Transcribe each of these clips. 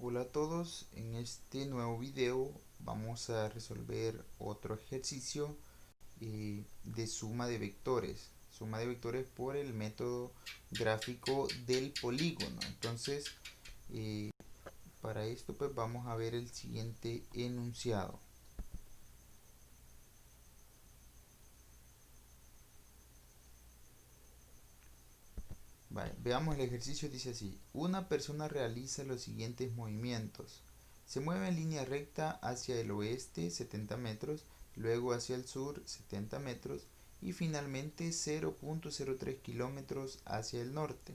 Hola a todos, en este nuevo video vamos a resolver otro ejercicio de suma de vectores por el método gráfico del polígono. Entonces, eh, para esto pues vamos a ver el siguiente enunciado. Vale, veamos el ejercicio, dice así: una persona realiza los siguientes movimientos. Se mueve en línea recta hacia el oeste 70 metros, luego hacia el sur 70 metros y finalmente 0.03 kilómetros hacia el norte.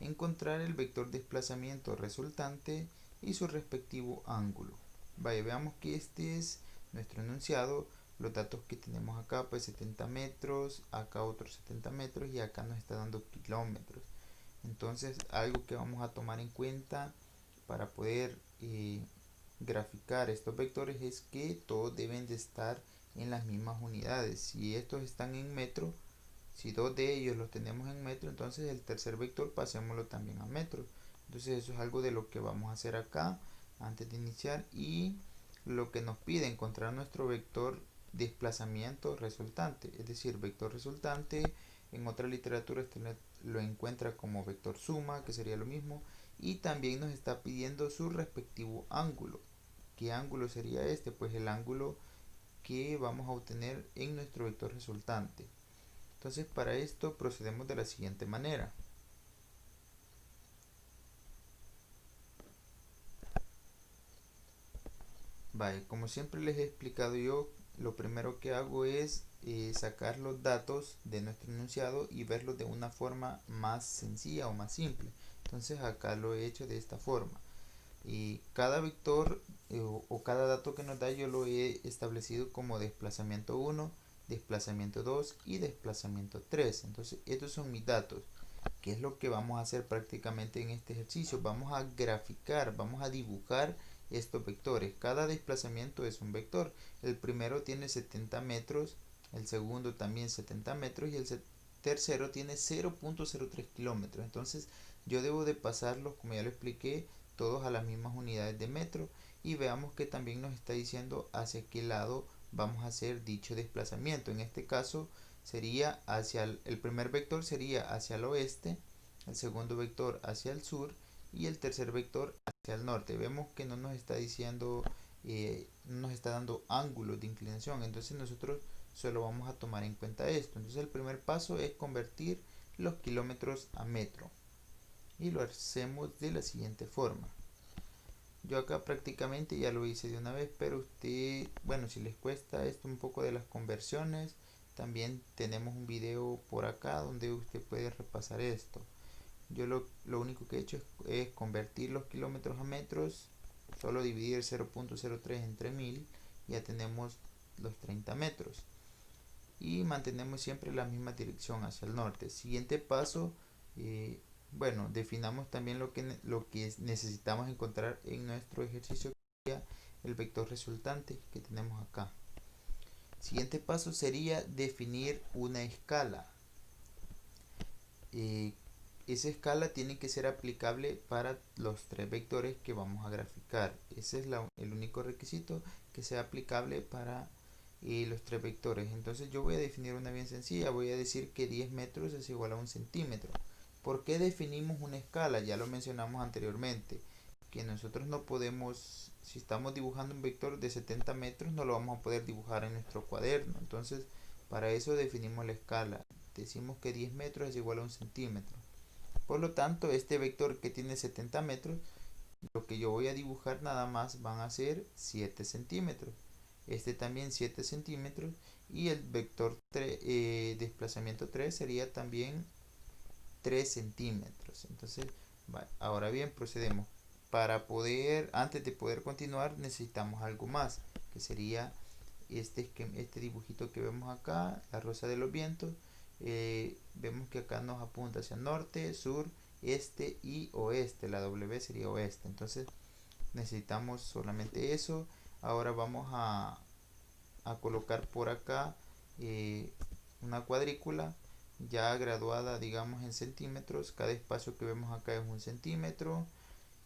Encontrar el vector desplazamiento resultante y su respectivo ángulo. Vaya, veamos que este es nuestro enunciado. Los datos que tenemos acá, pues 70 metros, acá otros 70 metros y acá nos está dando kilómetros. Entonces, algo que vamos a tomar en cuenta para poder graficar estos vectores es que todos deben de estar en las mismas unidades. Si estos están en metro, si dos de ellos los tenemos en metro, entonces el tercer vector pasémoslo también a metro. Entonces eso es algo de lo que vamos a hacer acá antes de iniciar. Y lo que nos pide encontrar nuestro vector desplazamiento resultante, es decir, vector resultante. En otra literatura este lo encuentra como vector suma, que sería lo mismo, y también nos está pidiendo su respectivo ángulo. ¿Qué ángulo sería este? Pues el ángulo que vamos a obtener en nuestro vector resultante. Entonces, para esto procedemos de la siguiente manera. Vale, como siempre les he explicado yo, lo primero que hago es sacar los datos de nuestro enunciado y verlos de una forma más sencilla o más simple. Entonces acá lo he hecho de esta forma. Y cada vector o cada dato que nos da yo lo he establecido como desplazamiento 1, desplazamiento 2 y desplazamiento 3. Entonces estos son mis datos. ¿Qué es lo que vamos a hacer prácticamente en este ejercicio? Vamos a graficar, vamos a dibujar estos vectores. Cada desplazamiento es un vector. El primero tiene 70 metros, el segundo también 70 metros y el tercero tiene 0.03 kilómetros. Entonces yo debo de pasarlos, como ya lo expliqué, todos a las mismas unidades de metro, y veamos que también nos está diciendo hacia qué lado vamos a hacer dicho desplazamiento. En este caso sería hacia el primer vector sería hacia el oeste, el segundo vector hacia el sur y el tercer vector hacia el norte. Vemos que no nos está diciendo, no nos está dando ángulos de inclinación, entonces nosotros solo vamos a tomar en cuenta esto. Entonces el primer paso es convertir los kilómetros a metro y lo hacemos de la siguiente forma. Yo acá prácticamente ya lo hice de una vez, pero usted, bueno, si les cuesta esto un poco de las conversiones, también tenemos un video por acá donde usted puede repasar esto. Yo lo único que he hecho es convertir los kilómetros a metros, solo dividir 0.03 entre 1000, ya tenemos los 30 metros. Y mantenemos siempre la misma dirección hacia el norte. Siguiente paso, eh, bueno, definamos también lo que necesitamos encontrar en nuestro ejercicio, que sería el vector resultante que tenemos acá. Siguiente paso sería definir una escala. Eh, Esa escala tiene que ser aplicable para los tres vectores que vamos a graficar. Ese es el único requisito, que sea aplicable para los tres vectores. Entonces yo voy a definir una bien sencilla. Voy a decir que 10 metros es igual a un centímetro. ¿Por qué definimos una escala? Ya lo mencionamos anteriormente, que nosotros no podemos, si estamos dibujando un vector de 70 metros, no lo vamos a poder dibujar en nuestro cuaderno. Entonces para eso definimos la escala. Decimos que 10 metros es igual a un centímetro. Por lo tanto, este vector que tiene 70 metros, lo que yo voy a dibujar nada más van a ser 7 centímetros. Este también 7 centímetros. Y el vector desplazamiento 3 sería también 3 centímetros. Entonces, ahora bien, procedemos. Antes de poder continuar, necesitamos algo más, que sería este dibujito que vemos acá, la rosa de los vientos. Vemos que acá nos apunta hacia norte, sur, este y oeste. La W sería oeste. Entonces necesitamos solamente eso. Ahora vamos a colocar por acá una cuadrícula ya graduada, digamos, en centímetros. Cada espacio que vemos acá es un centímetro.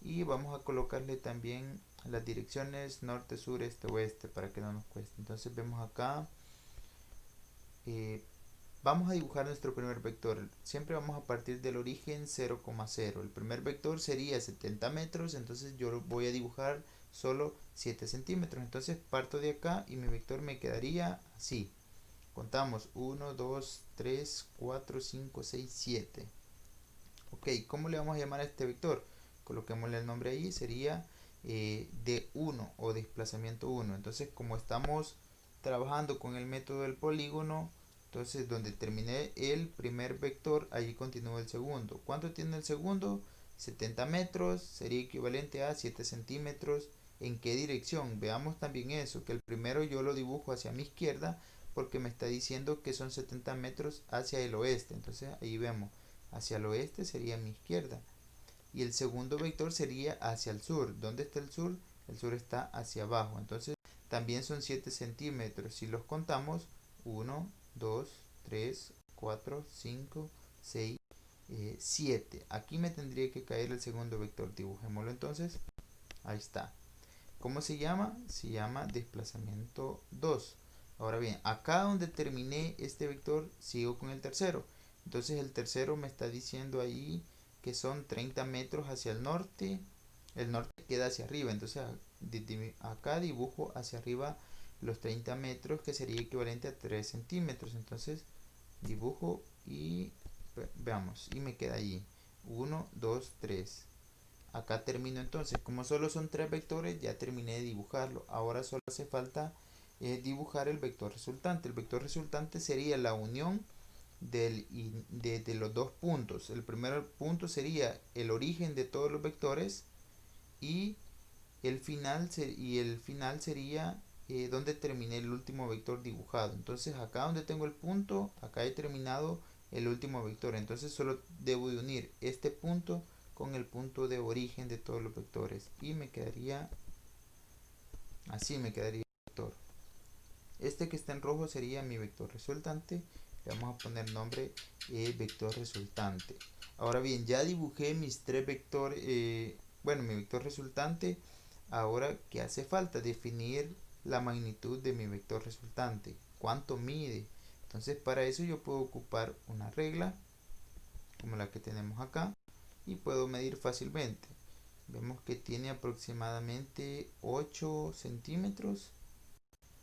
y vamos a colocarle también las direcciones norte, sur, este, oeste para que no nos cueste. Entonces vemos acá, eh, vamos a dibujar nuestro primer vector. Siempre vamos a partir del origen 0,0. El primer vector sería 70 metros, entonces yo voy a dibujar solo 7 centímetros. Entonces parto de acá y mi vector me quedaría así. Contamos 1, 2, 3, 4, 5, 6, 7. Ok, ¿cómo le vamos a llamar a este vector? Coloquémosle el nombre ahí, sería D1 o desplazamiento 1. Entonces, como estamos trabajando con el método del polígono, entonces donde terminé el primer vector, allí continúa el segundo. ¿Cuánto tiene el segundo? 70 metros, sería equivalente a 7 centímetros. ¿En qué dirección? Veamos también eso, que el primero yo lo dibujo hacia mi izquierda porque me está diciendo que son 70 metros hacia el oeste. Entonces ahí vemos, hacia el oeste sería mi izquierda. Y el segundo vector sería hacia el sur. ¿Dónde está el sur? El sur está hacia abajo. Entonces también son 7 centímetros. Si los contamos, 1, 2, 3, 4, 5, 6, 7. Aquí me tendría que caer el segundo vector. Dibujémoslo entonces. Ahí está. ¿Cómo se llama? Se llama desplazamiento 2. Ahora bien, acá donde terminé este vector, sigo con el tercero. Entonces el tercero me está diciendo ahí que son 30 metros hacia el norte. El norte queda hacia arriba. Entonces desde acá dibujo hacia arriba los 30 metros, que sería equivalente a 3 centímetros. Entonces dibujo y veamos. Y me queda allí. 1, 2, 3. Acá termino entonces. Como solo son 3 vectores, ya terminé de dibujarlo. Ahora solo hace falta dibujar el vector resultante. El vector resultante sería la unión de los dos puntos. El primer punto sería el origen de todos los vectores y el final sería donde terminé el último vector dibujado. Entonces acá donde tengo el punto, acá he terminado el último vector. Entonces solo debo de unir este punto con el punto de origen de todos los vectores y me quedaría así, me quedaría el vector. Este que está en rojo sería mi vector resultante. Le vamos a poner nombre vector resultante. Ahora bien, ya dibujé mis tres vectores, bueno, mi vector resultante. Ahora, ¿qué hace falta? Definir la magnitud de mi vector resultante. ¿Cuánto mide? Entonces, para eso yo puedo ocupar una regla, como la que tenemos acá, y puedo medir fácilmente. Vemos que tiene aproximadamente 8 centímetros,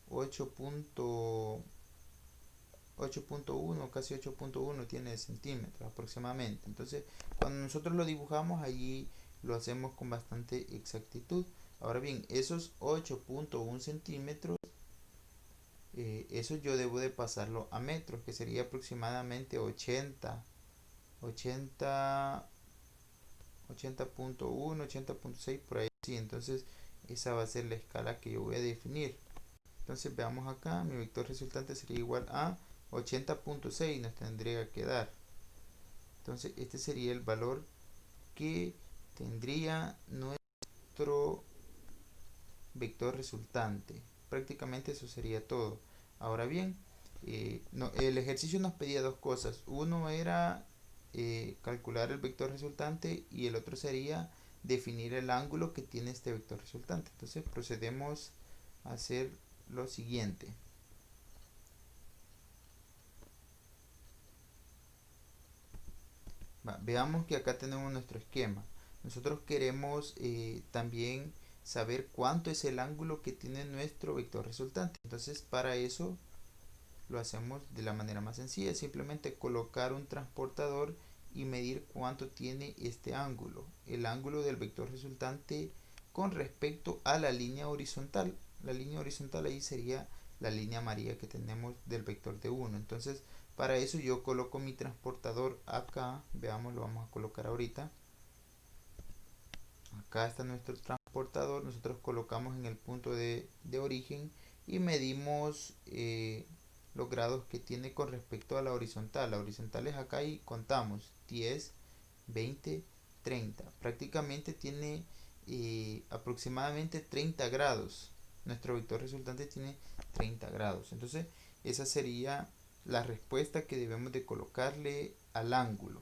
8.1, casi 8.1 tiene centímetros aproximadamente. Entonces, cuando nosotros lo dibujamos, allí lo hacemos con bastante exactitud. Ahora bien, esos 8.1 centímetros, eso yo debo de pasarlo a metros, que sería aproximadamente 80.1, 80.6, por ahí. Sí, entonces esa va a ser la escala que yo voy a definir. Entonces veamos acá, mi vector resultante sería igual a 80.6, nos tendría que dar. Entonces este sería el valor que tendría nuestro vector resultante. Prácticamente eso sería todo. Ahora bien, el ejercicio nos pedía dos cosas. Uno era calcular el vector resultante y el otro sería definir el ángulo que tiene este vector resultante. Entonces procedemos a hacer lo siguiente. Veamos que acá tenemos nuestro esquema. Nosotros queremos también saber cuánto es el ángulo que tiene nuestro vector resultante. Entonces para eso lo hacemos de la manera más sencilla. Simplemente colocar un transportador y medir cuánto tiene este ángulo. El ángulo del vector resultante con respecto a la línea horizontal. La línea horizontal ahí sería la línea amarilla que tenemos del vector de 1. Entonces para eso yo coloco mi transportador acá. Veamos, lo vamos a colocar ahorita. Acá está nuestro transportador. Nosotros colocamos en el punto de origen y medimos los grados que tiene con respecto a la horizontal. La horizontal es acá y contamos 10, 20, 30. Prácticamente tiene aproximadamente 30 grados. Nuestro vector resultante tiene 30 grados. Entonces esa sería la respuesta que debemos de colocarle al ángulo.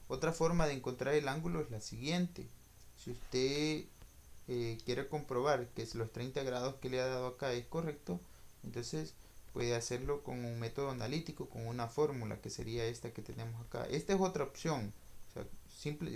Otra forma de encontrar el ángulo es la siguiente. Si usted quiere comprobar que los 30 grados que le ha dado acá es correcto, entonces puede hacerlo con un método analítico, con una fórmula que sería esta que tenemos acá. Esta es otra opción. O sea,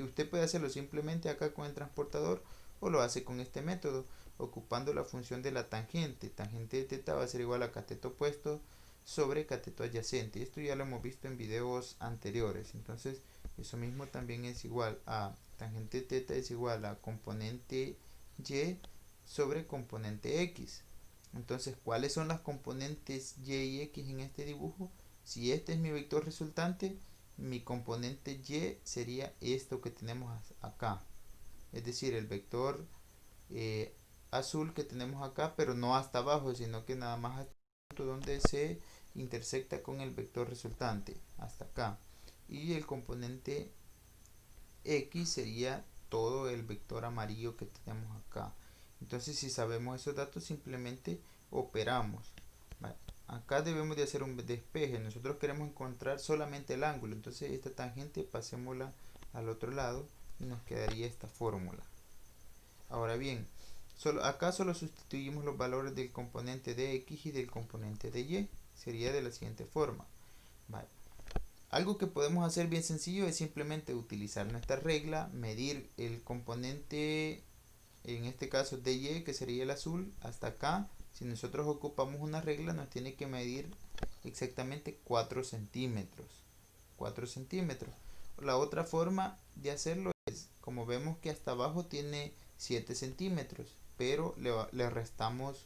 usted puede hacerlo simplemente acá con el transportador o lo hace con este método, ocupando la función de la tangente. Tangente de teta va a ser igual a cateto opuesto sobre cateto adyacente. Esto ya lo hemos visto en videos anteriores. Entonces, eso mismo también es igual a tangente de teta es igual a componente y sobre componente x. Entonces, ¿cuáles son las componentes y y x en este dibujo? Si este es mi vector resultante, mi componente y sería esto que tenemos acá. Es decir, el vector azul que tenemos acá, pero no hasta abajo, sino que nada más hasta el punto donde se intersecta con el vector resultante, hasta acá. Y el componente x sería todo el vector amarillo que tenemos acá. Entonces, si sabemos esos datos, simplemente operamos. Vale. Acá debemos de hacer un despeje. Nosotros queremos encontrar solamente el ángulo. Entonces, esta tangente pasémosla al otro lado y nos quedaría esta fórmula. Ahora bien, acá solo sustituimos los valores del componente de x y del componente de y. Sería de la siguiente forma. Vale. Algo que podemos hacer bien sencillo es simplemente utilizar nuestra regla, medir el componente, en este caso de y, que sería el azul, hasta acá. Si nosotros ocupamos una regla, nos tiene que medir exactamente 4 centímetros. 4 centímetros. La otra forma de hacerlo es, como vemos que hasta abajo tiene 7 centímetros, pero le restamos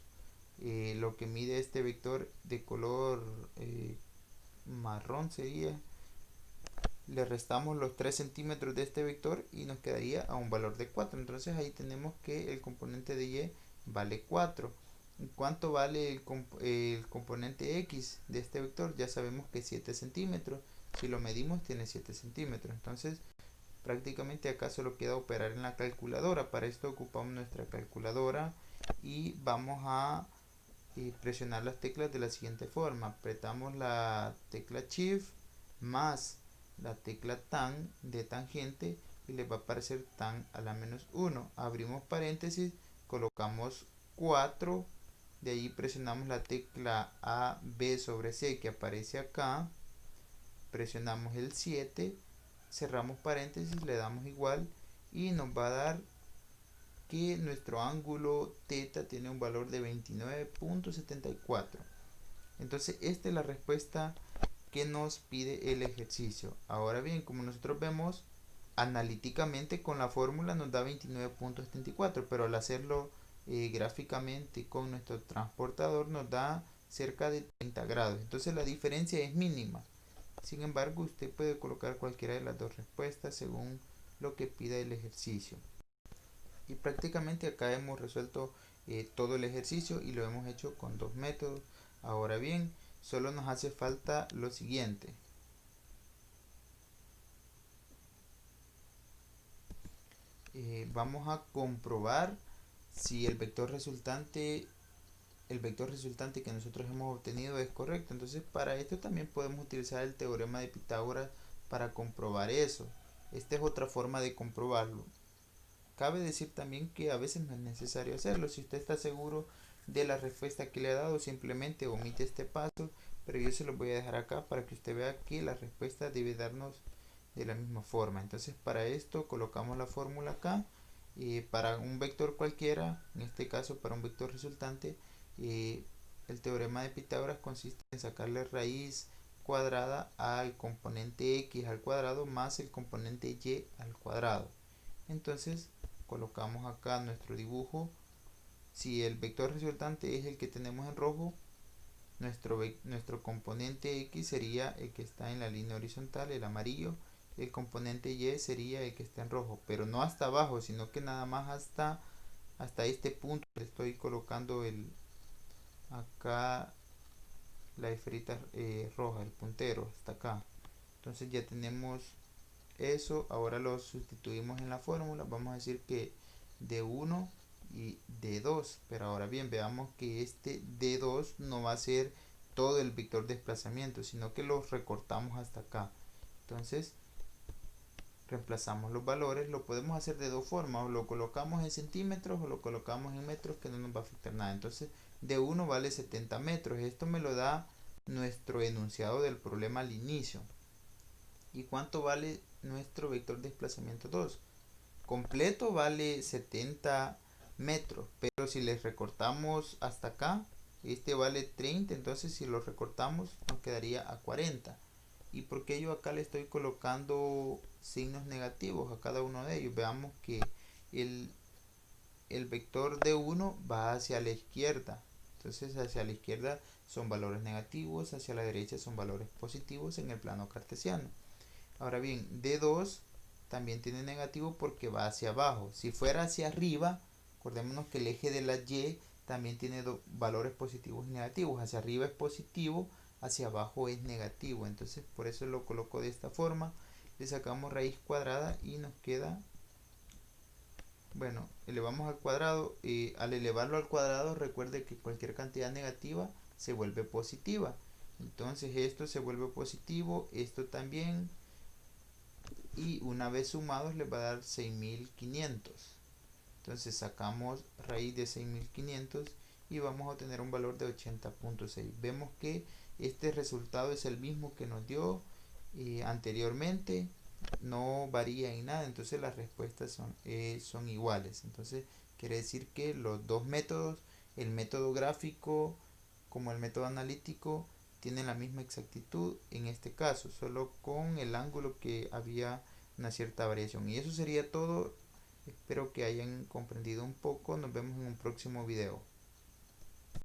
lo que mide este vector de color marrón sería, le restamos los 3 centímetros de este vector y nos quedaría a un valor de 4. Entonces ahí tenemos que el componente de y vale 4. ¿Cuánto vale el componente x de este vector? Ya sabemos que 7 centímetros. Si lo medimos tiene 7 centímetros. Entonces prácticamente acá solo queda operar en la calculadora. Para esto ocupamos nuestra calculadora y vamos a presionar las teclas de la siguiente forma. Apretamos la tecla Shift más la tecla tan de tangente y les va a aparecer tan a la menos 1. Abrimos paréntesis, colocamos 4, de ahí presionamos la tecla A, B sobre C que aparece acá, presionamos el 7, cerramos paréntesis, le damos igual y nos va a dar que nuestro ángulo θ tiene un valor de 29.74. Entonces esta es la respuesta que nos pide el ejercicio. Ahora bien, como nosotros vemos, analíticamente con la fórmula nos da 29.74, pero al hacerlo gráficamente con nuestro transportador nos da cerca de 30 grados. Entonces la diferencia es mínima. Sin embargo, usted puede colocar cualquiera de las dos respuestas según lo que pida el ejercicio. Y prácticamente acá hemos resuelto todo el ejercicio y lo hemos hecho con dos métodos. Ahora bien, solo nos hace falta lo siguiente. Vamos a comprobar si el vector resultante que nosotros hemos obtenido es correcto. Entonces, para esto también podemos utilizar el teorema de Pitágoras para comprobar eso. Esta es otra forma de comprobarlo. Cabe decir también que a veces no es necesario hacerlo. Si usted está seguro de la respuesta que le ha dado, simplemente omite este paso, pero yo se lo voy a dejar acá para que usted vea que la respuesta debe darnos de la misma forma. Entonces, para esto colocamos la fórmula acá. Para un vector cualquiera, en este caso para un vector resultante, el teorema de Pitágoras consiste en sacarle raíz cuadrada al componente x al cuadrado más el componente y al cuadrado. Entonces colocamos acá nuestro dibujo. Si el vector resultante es el que tenemos en rojo, nuestro componente x sería el que está en la línea horizontal, el amarillo. El componente y sería el que está en rojo, pero no hasta abajo, sino que nada más hasta este punto. Estoy colocando acá la esferita roja, el puntero, hasta acá. Entonces ya tenemos eso. Ahora lo sustituimos en la fórmula. Vamos a decir que d1 y d2, pero ahora bien, veamos que este d2 no va a ser todo el vector de desplazamiento, sino que lo recortamos hasta acá. Entonces reemplazamos los valores. Lo podemos hacer de dos formas, o lo colocamos en centímetros o lo colocamos en metros, que no nos va a afectar nada. Entonces D1 vale 70 metros. Esto me lo da nuestro enunciado del problema al inicio. ¿Y cuánto vale nuestro vector de desplazamiento 2? Completo vale 70 metros, pero si les recortamos hasta acá, este vale 30, entonces si lo recortamos nos quedaría a 40. ¿Y por qué yo acá le estoy colocando signos negativos a cada uno de ellos? Veamos que el, el vector de 1 va hacia la izquierda, entonces hacia la izquierda son valores negativos, hacia la derecha son valores positivos en el plano cartesiano. Ahora bien, D2 también tiene negativo porque va hacia abajo. Si fuera hacia arriba, acordémonos que el eje de la Y también tiene valores positivos y negativos. Hacia arriba es positivo, hacia abajo es negativo. Entonces por eso lo coloco de esta forma. Le sacamos raíz cuadrada y nos queda, bueno, elevamos al cuadrado. Al elevarlo al cuadrado, recuerde que cualquier cantidad negativa se vuelve positiva. Entonces esto se vuelve positivo, esto también, y una vez sumados les va a dar 6500. Entonces sacamos raíz de 6500 y vamos a obtener un valor de 80.6. Vemos que este resultado es el mismo que nos dio anteriormente, no varía en nada, entonces las respuestas son iguales. Entonces quiere decir que los dos métodos, el método gráfico como el método analítico, tienen la misma exactitud en este caso, solo con el ángulo que había una cierta variación. Y eso sería todo. Espero que hayan comprendido un poco. Nos vemos en un próximo video.